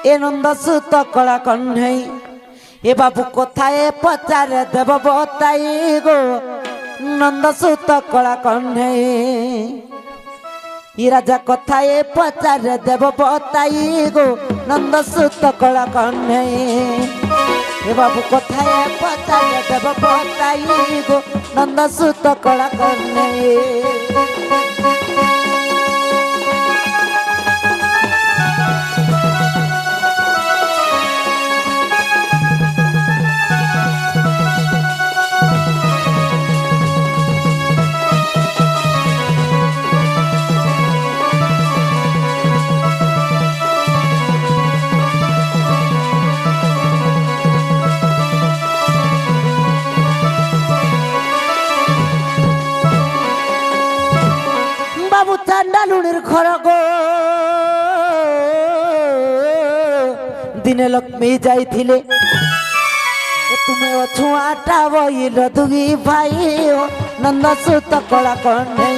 এ নন্দসুত কলা কণ্ঠেই এ বাবু কোথায় পচারে দেব বতাই গো নন্দসুত কলা কণ্ঠেই ই রাজা কোথায় পচারে দেব বতাই গো নন্দসুত কলা কণ্ঠেই এ বাবু কোথায় পচারে দেব বতাই গো নন্দসুত কলা কণ্ঠেই বাবু চান্ডালুনির ঘর গো দিনে লক্ষ্মী যাইছিলে তুমি ছুয়াটা বইল দুই ভাই নন্দসুত কলা কণ্ঠেই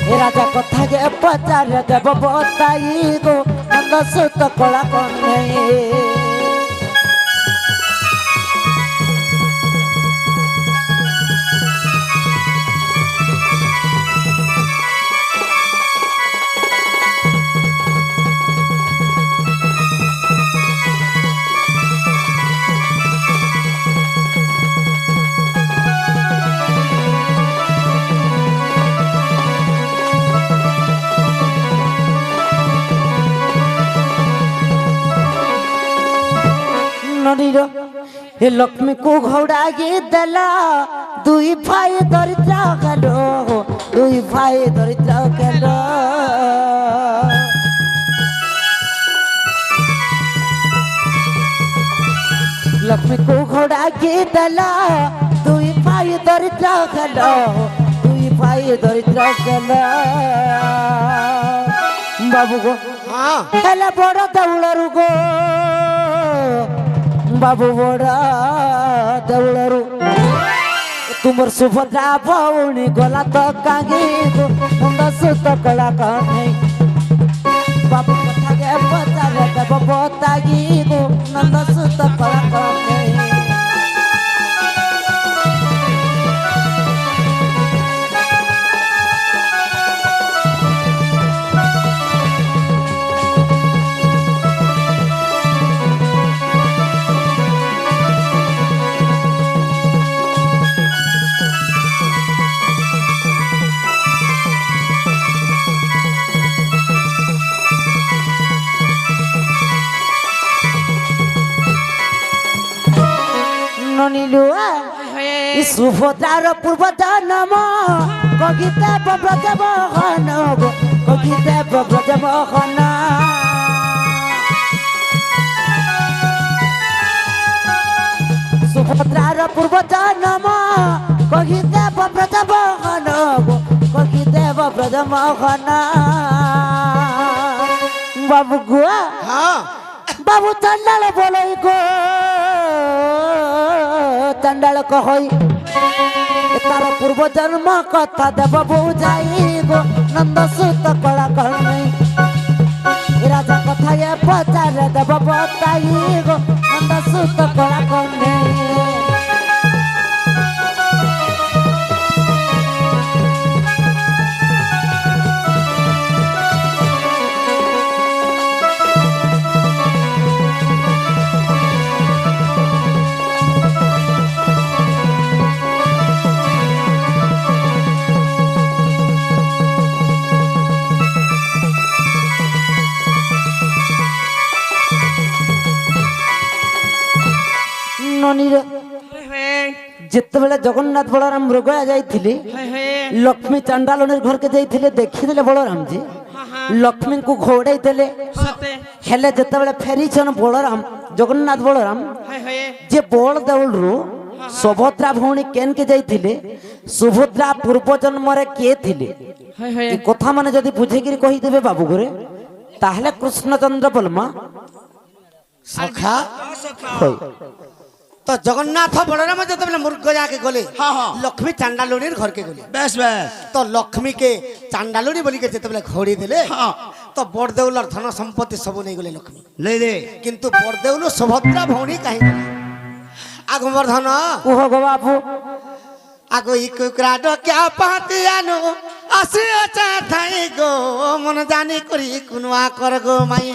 এ রাজা কথা যে পচারে দেব বতাই গো নন্দসুত কলা কণ্ঠেই নদীর এ লক্ষ্মী কু ঘোড়াই দেলা দুই ভাই দরিদ্র গেল দুই ভাই দরিদ্র গেল লক্ষ্মী কু ঘোড়াই দেলা দুই ভাই দরিদ্র গেল দুই ভাই দরিদ্র গেল বাবু গো হেলে বড় দেউলরু গো বাবু বড় দেউলরু तुमर सुभद्रा भौणी गोला तो कागे गो नंदसुत कला कण्ठेई बाबू कथा गे पचारे देब बताई गो नंदसुत कला कण्ठेई सुभद्रार पूर्व जन्म कगिते ब्रज मोहन कगिते ब्रज मोहन सुभद्रार पूर्व जन्म कगिते ब्रज मोहन कगिते ब्रज मोहन बाबू गुआ बाबू चंडाल बोलो गो चंडाल कहई तार पूर्व जन्म कथा देव बुझाई गो नंदसुत कला कण्ठेई राजा कथा ये पचारे देव बताई गो नंदसुत कला कण्ठेई যেতবেলে জগন্নাথ বলরাম মৃগয়া যাইଥିଲେ লক্ষ্মী চান্ডালনের ঘরকে যাইଥିଲେ ଦେଖିଥିଲେ বলরাম জি লক্ষ্মী কু ঘোড়াই দেলে হেলে যেতবেলে ফেরিছন বলরাম জগন্নাথ বলরাম যে বল দেউলরু সুভদ্রা ভৌণী কেনকে যাইଥିଲେ সুভদ্রা পূর্ব জন্মরে কে থিলে এই কথা মানে যদি বুঝেকিরি কহি দেবে বাবু ঘরে তাহলে কৃষ্ণচন্দ্র বলমা सखा तो जगन्नाथ बलराम जो मुर्ग जाके गले लक्ष्मी चांडालुणी घर के गले बस बस तो लक्ष्मी के चांडालुणी बोली के जो घोड़ी देले তো বড়দেউলর ধন সম্পত্তি সবু নেই গলে লক্ষ্মী লই দে কিন্তু বড়দেউল সুভদ্রা ভৌণী কাহি আগমর ধন কুহ গো বাপু আগো ই কুকুরা ডকিয়া পাতি আনো আসি আচা থাই গো মন জানি করি কুনুয়া কর গো মাই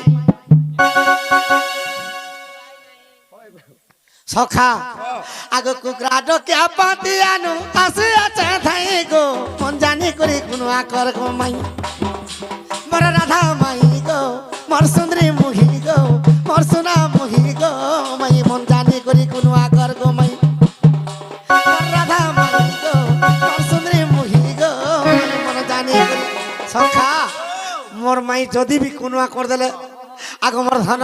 সখা আগো কুকুরা ডকিয়া পাতি আনো আসি আচা থাই গো মন জানি করি কুনুয়া কর গো মাই মর রাধা মাই গো মর সুন্দরী মুহি গো মর সোনা মুহি গো মাই মন জানি করি কুনুয়া কর গো মাই রাধা মাই গো মর সুন্দরী মুহি গো মন জানি করি সখা মোর মাই যদি বি কুনুয়া কর দেলে আগ মোর ধন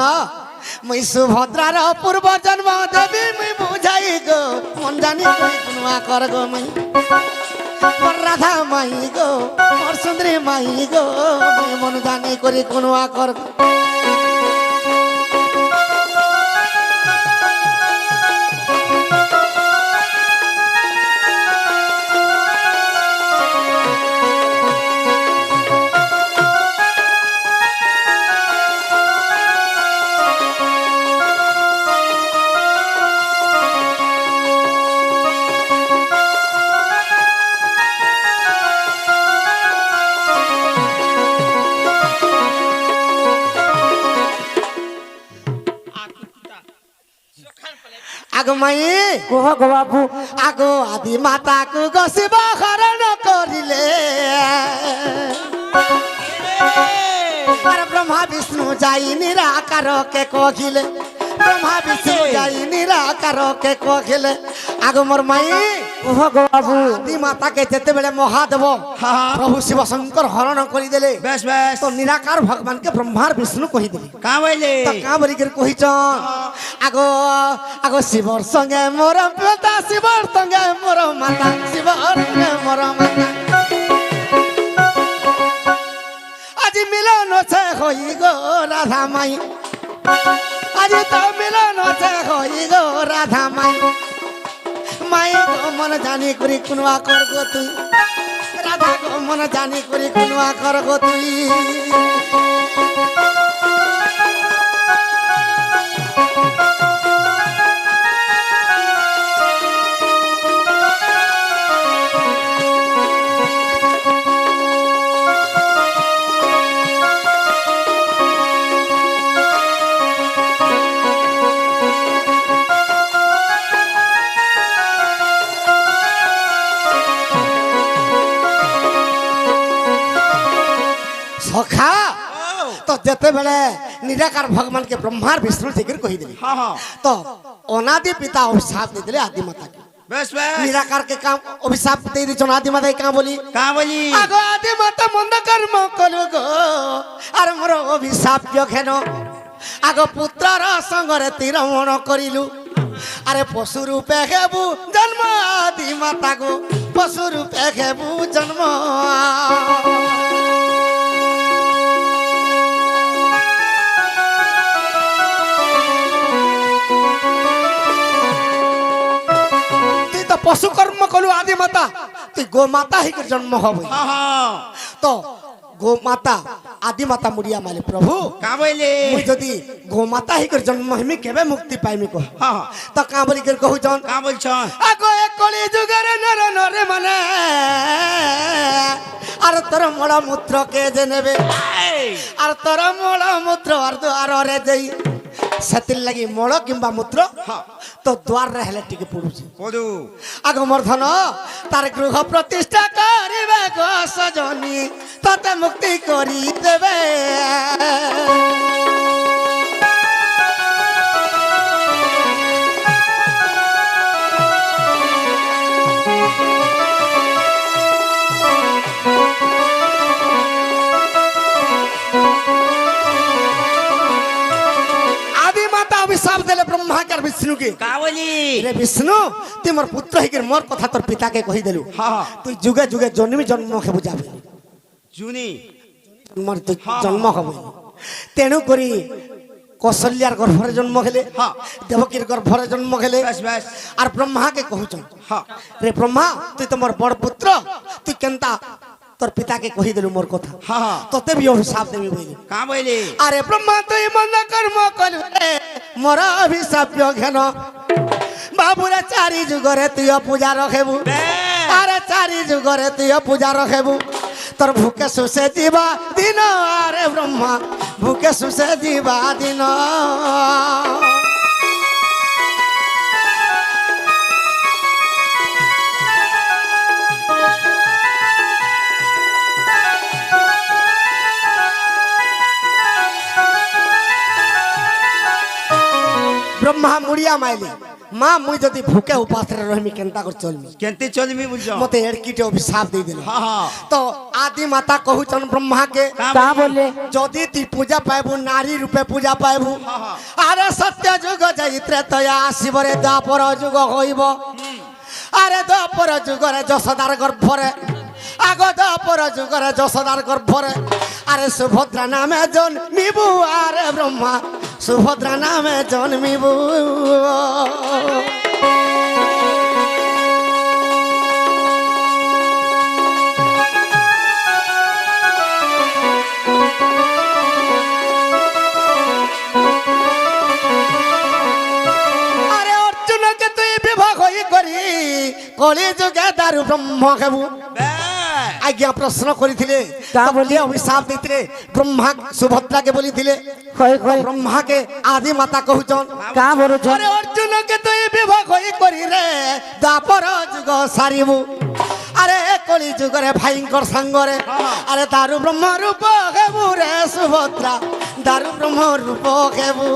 মুই সুভদ্রার পূর্ব জন্ম দেবী মুই বুঝাই গো মন জানি করি কুনুয়া কর গো মাই মোর রাধা মাই গো মোর সুন্দরী মাই গো মুই মন জানি করি কুনুয়া কর গো। আগ মাই কুহ গো বাপু আগো আদি মাতাকু গসিব হরণ করিলে আর ব্রহ্মা বিষ্ণু যাই নিরাকার কে কহিলে ব্রহ্মা বিষ্ণু যাই নিরাকার কে কহিলে আগ মোর মাই কুহ গো বাপু আদি মাতাকে যেতেবেলে মহাদেব প্রভু শিব শঙ্কর হরণ করিদেলে বেশ বেশ তো নিরাকার ভগবানকে ব্রহ্মার বিষ্ণু কহিদেলে কা বইলে তো কাঁ বলিকি কহিছন আগো আগো শিবর সঙ্গে মোর পিতা শিবর সঙ্গে মোর মাতা শিবর সঙ্গে মোর মাতা আজি মিলন আছে হই গো রাধা মাই আজি তো মিলন আছে হই গো রাধা মাই মাই গো মন জানি করি কুনবা কর গো তুই রাধা গো মন জানি করি কুনবা কর গো তুই সখা তো যেতেবেলে নিরাকার ভগবানকে ব্রহ্মার বিষ্ণু ঠিক কহিদেলি হ্যাঁ হ্যাঁ তো অনাদি পিতা অভিশাপ দিয়ে আদি মাতাকে বেশ বেশ নিরাকার के काम অভিশাপ দিয়ে দিছন আদি মাতা का বলি কা বলি আগো আদি মাতা মন্দ কর্ম করু গো আর মোর অভিশাপ কেন আগো পুত্রর সঙ্গরে তীরমণ করিলু আরে পশু রূপে হেবু জন্ম আদি মাতা গো পশু রূপে হেবু জন্ম তুই তো পশু কর্ম কলু আদি মাতা তুই গো মাতা হি জন্ম হব হ্যাঁ হ্যাঁ তো গো মাতা আদি মাতা মুড়িয়া মালে প্রভু কা বইলে মুই যদি গো মাতা হি জন্ম হিমি কেবে মুক্তি পাইমি কহ হ্যাঁ হ্যাঁ তো কা বলি করে কহুছন কা বলছন আগো এক কলি যুগের নর নরে মানে আর তোর মল মূত্র কে যে নেবে আর তোর মল মূত্র আর দুয়ার রে দেই সেতির লাগি মল কিংবা মূত্র তো দুয়ার রে হেলে টিকে পড়ুছি পদু আগ মোর ধন তার গৃহ প্রতিষ্ঠা করিবে গো সজনী ততে মুক্তি করি দেবে আদি মাতা অভিশাপ দিলে ব্রহ্মা কে আর বিষ্ণুকে কা বলি রে বিষ্ণু তুই মোর পুত্র হইকে মোর কথা তোর পিতাকে কহি দেলু হ্যাঁ তুই যুগে যুগে জন্মি জন্মকে বুঝাবি জুনি মোর তুই জন্ম হব তেণু করি কৌশল্যার গর্ভরে জন্ম গেলে হ্যাঁ। দেবকীর গর্ভরে জন্ম গেলে বেশ বেশ আর ব্রহ্মাকে কহুছন হ্যাঁ রে ব্রহ্মা তুই তো মোর বড় পুত্র তুই কেনতা তোর পিতাকে কহি দিলু মোর কথা হ্যাঁ হ্যাঁ তোতে বি অভিশাপ দেবি বলি কাঁ বইলে আরে ব্রহ্মা তুই মন্দ কর্ম করবে মোর অভিশাপ্য ঘেন বাবুরে চারি যুগরে তুই পূজা রখেবু আরে চারি যুগরে তুই পূজা রখেবু তোর ভুকে শুষে ଯିବା দিন আরে ব্রহ্মা ভুকে শুষে ଯିବା দিন ব্রহ্মা মুড়িয়া মাইলি মা মুই যদি ভুকে উপাসরে রহমি কেনতা করে চলমি কেনতে চলমি বুঝছ মতে এড়কিটে অভিশাপ দেই দিল হ্যাঁ হ্যাঁ তো আদি মাতা কহুচন ব্রহ্মা কে তা বলে যদি তুই পূজা পাইবু নারী রূপে পূজা পাইবু আরে সত্য যুগ যাই ত্রেতয়া আসিবরে দ্বাপর যুগ হইব আরে দ্বাপর যুগরে যশোদার গর্ভরে আগ দ্বাপর যুগরে যশোদার গর্ভরে আরে সুভদ্রা নামে জন্মিবু আরে ব্রহ্মা সুভদ্রা নামে জন্মিবু আরে অর্জুনকে তুই বিবাহ হই করি কলি যুগে দারু ব্রহ্ম খাবু আজ্ঞা প্রশ্ন করিଥିଲେ তা বলি অভিশাপ দিতে ব্রহ্মা সুভদ্রাকে বলিଥିଲେ কই কই ব্রহ্মাকে আদি মাতা কহুচন কা বলছ আরে অর্জুনকে তুই বিবাহ হই করি রে দ্বাপর যুগ সারিবু আরে কলি যুগরে ভাইঙ্কর সাঙ্গরে আরে দারু ব্রহ্ম রূপ হেবু রে সুভদ্রা দারু ব্রহ্ম রূপ হেবু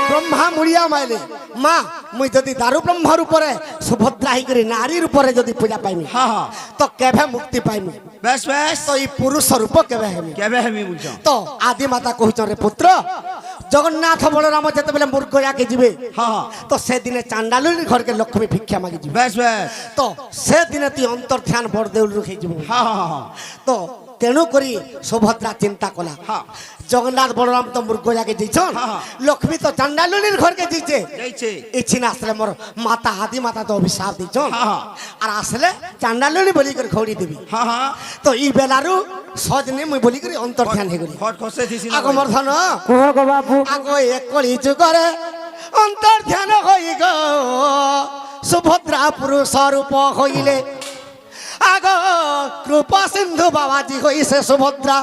ব্রহ্মা মুড়িয়া মাইলে মা মুই যদি দারু ব্রহ্ম রূপরে সুভদ্রা হইকরি নারী রূপরে যদি পূজা পাইমি হ্যাঁ হ্যাঁ তো কেভে মুক্তি পাইমি বেশ বেশ তো এই পুরুষ রূপ কেবে হেমি কেবে হেমি বুঝছ তো আদি মাতা কহুচন রে পুত্র জগন্নাথ বলরাম যেতবেলে মূর্খয়াকে যাবে হ্যাঁ হ্যাঁ তো সেদিনে চান্ডালুর ঘরকে লক্ষ্মী ভিক্ষা মাগি যাবে বেশ বেশ তো সেদিনে তুই অন্তর ধ্যান বড়দেউল রুখে যাব হ্যাঁ হ্যাঁ হ্যাঁ তো তেণু করি সুভদ্রা চিন্তা কলা হ্যাঁ জগন্নাথ বলরাম তো মূর্খয়াকে যাইছন হ্যাঁ। লক্ষ্মী তো চান্ডালুর ঘরকে যাইছে যাইছে ইচ্ছি না আসলে মোর মাতা আদি মাতা তো অভিশাপ দিছন হ্যাঁ। আর আসলে চান্ডালুনি বলি করে খৌড়ি দেবি হ্যাঁ হ্যাঁ তো ই বেলারু সজনে মুই বলি করে অন্তর ধ্যান হয়ে গলি খট খসে দিছি না আগ মোর ধন কুহ গো বাবু আগ একলি যুগরে অন্তর ধ্যান হই গো সুভদ্রা পুরুষ রূপ হইলে আগ কৃপা সিন্ধু বাবাজি হইছে সুভদ্রা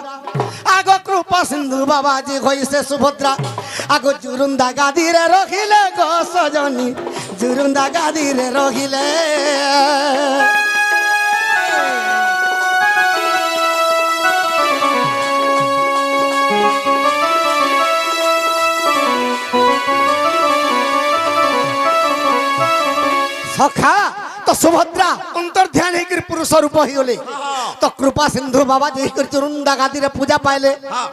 আগ কৃপা সিন্ধু বাবাজি হইছে সুভদ্রা আগ জুরুন্দা গাদিরে রখিলে গো সজনী জুরুন্দা গাদিরে রখিলে সখা তো সুভদ্রা অন্তর ধ্যান হইকি পুরুষ রূপ হইগলে তো কৃপা সিন্ধু বাবা যে চুরুন্দা গাদিরে পূজা পাইলে হ্যাঁ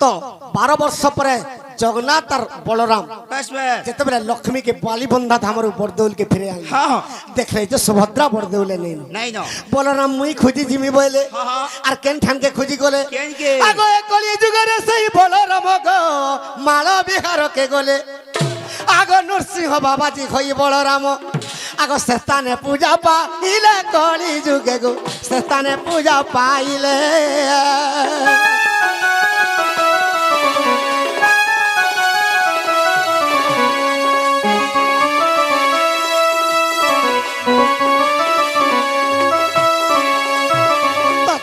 তো 12 বর্ষ পরে জগন্নাথ আর বলরাম বেশ বেশ যেতবেলে লক্ষ্মীকে বালিবন্ধা ধামরু বরদেউলকে ফিরে আনলে হ্যাঁ দেখলে যে সুভদ্রা বরদেউলে নেই নাই না বলরাম মুই খুঁজি জিমি বইলে হ্যাঁ। আর কেন ঠানকে খুঁজি গলে কেনকে? আগ কলি যুগরে সেই বলরাম গো মাল বিহারকে গলে আগ নরসিংহ বাবাজি হই বলরাম আগ স্থানে পূজা পাইলে কলি যুগে গো স্থানে পূজা পাইলে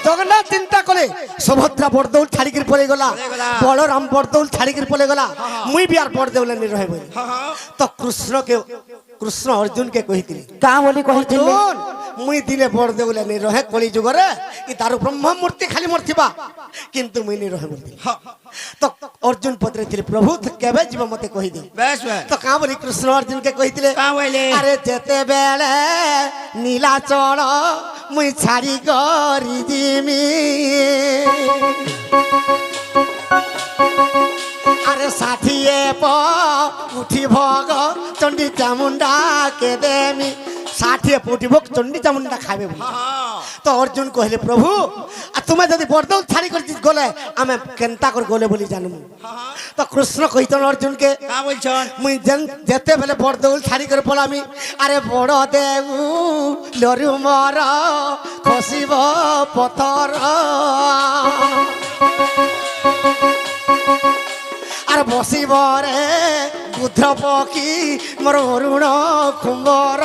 জগন্নাথ চিন্তা করে সুভদ্রা বরদৌল ছাড়িকির পড়ে গলা বলরাম বরদৌল ছাড়িকির পড়ে গলা মুই বি আর বরদৌলে নি রহে বলি হ্যাঁ হ্যাঁ তো কৃষ্ণ অর্জুনকে কহিଥିଲେ কা বলি কহিছিলে অর্জুন মুই দিনে বরদেউলে নি রহে কলি যুগরে ই তারু ব্রহ্ম মূর্তি খালি মূর্তিবা কিন্তু মুই নি রহে বলি হ্যাঁ তো অর্জুন পত্রে প্রভু কেবে জীব মতে কহি দি বেশ বেশ তো কা বলি কৃষ্ণ অর্জুনকে কহিଥିଲେ কাঁ বইলে আরে যেতে বেলে নীলাচল মুই ছাড়ি করি জিমি আরে ষাঠিয়ে উঠি ভগ চণ্ডী চামুন্ডা কে দেমি ষাঠিয়ে উঠিব চণ্ডী চামুন্ডা খাবে বলে। হ্যাঁ তো অর্জুন কহিলে প্রভু আর তুমি যদি বরদৌল ছাড়ি করে গলে আমি কেনতা করে গলে বলি জানমু তো কৃষ্ণ কহিতন অর্জুনকে কা বলছন মুই যেতে বেলে বরদৌল ছাড়ি করে পলামি আরে বড় দেউ লরু মর খসিব পথর আর বসিব রে বুদ্ধ পক্ষী মোর অরুণ কুম্বর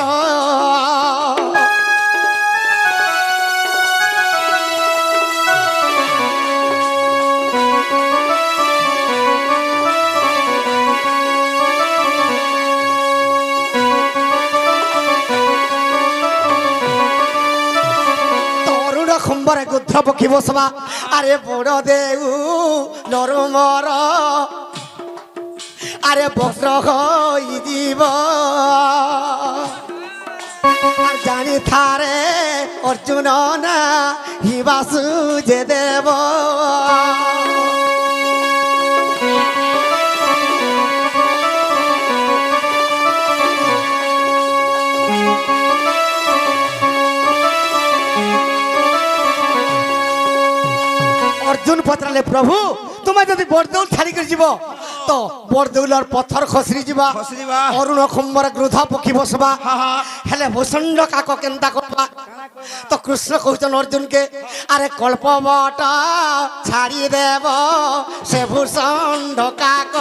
খম্বরে গুদ্ধ পক্ষী বসবা আরে বড় দেউ নরমর আরে বস্ত্র হই দিব আর জানি থারে অর্জুন না হিবাসু যে দেব অর্জুন পচারে প্রভু তুমি যদি বরদৌল ছাড়ি করে যাব তো বরদৌলর পথর খসরি যা খসরিবা। অরুণ খম্বর গ্রুধ পক্ষী বসবা হা হা হেলে ভূষণ্ড কাক কেনতা করবা তো কৃষ্ণ কହୁছন অর্জুনকে আরে কল্পবট ছাড়ি দেব সে ভূষণ্ড কাক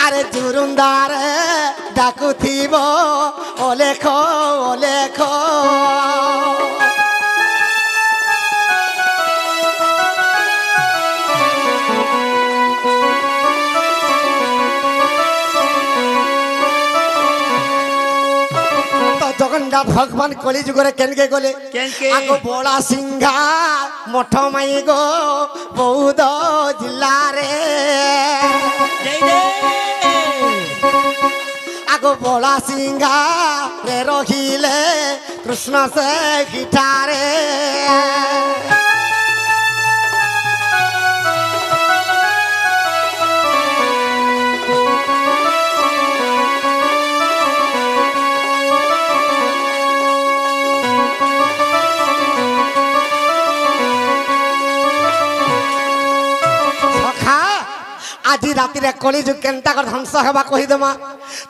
আরে জুরুন্দারে ডাকুথিব ওলেখ ওলেখ জগন্নাথ ভগবান কলি যুগরে কেনকে গলে কেনকে? আগো বড়া সিংহা মঠ মাই গো বৌদ্ধ জিল্লারে জয় দে আগো বড়া সিংহা রে রহিলে কৃষ্ণ সে গিটারে আজি রাতিরে কলিযুগ কেনতা করে ধ্বংস হবা কহিদেমা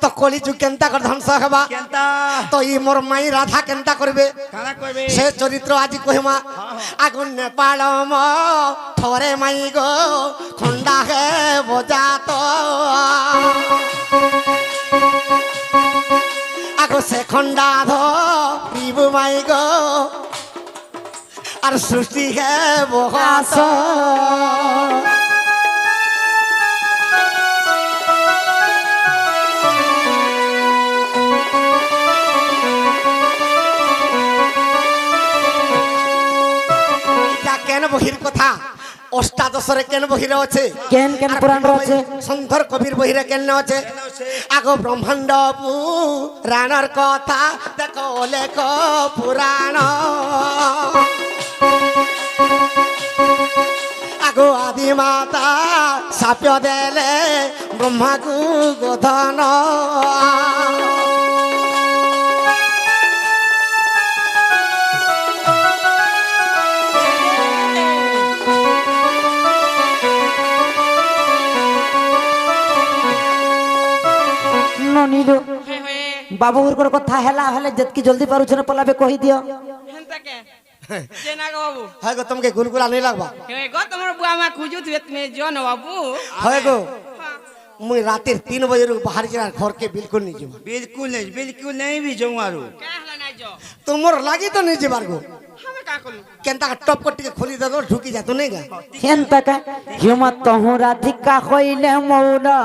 তো কলিযুগ কেনতা করে ধ্বংস হবা কেনতা তো ই মোর মাই রাধা কেনতা করবে কানা কইবে সে চরিত্র আজি কহিমা আগুন নেপাল থরে মাই গো খন্ডা হে বজাত আগো সে খন্ডা ধরিবু মাই গো আর সৃষ্টি হে বহাস কেন বহির কথা অষ্টাদশরে কেন বহিরে আছে কেন কেন পুরাণ আছে সুন্দর কবির বহিরে কেন আছে আগো ব্রহ্মাণ্ড পুরাণর কথা দেখো লেখ পুরাণ আগো আদি মাতা সাপ্য দেলে ব্রহ্মাকু গোধন नीलू बाबू उर कथा हेला हेले जतकी जल्दी पारुछ न पलाबे कहि दियो হেনতা কে যে না গো বাবু হয় গো তোমাকে গুলগুলা नहीं লাগবা হে গো তোমার বুয়া মা খুঁজু তুই এতনে জন বাবু হয় গো মুই রাতের 3 बजे बाहर जा घर के बिल्कुल नहीं जीवा बिल्कुल नहीं भी जाऊँ आरू কে হলা নাই জ तुमर लागी तो नहीं जीवार गो আমি কা করলু केनता टप कट्टी के खोली दे दो ढुकी जा तो नहीं गा हेन तक हिम्मत तहु राधिका होइले मौला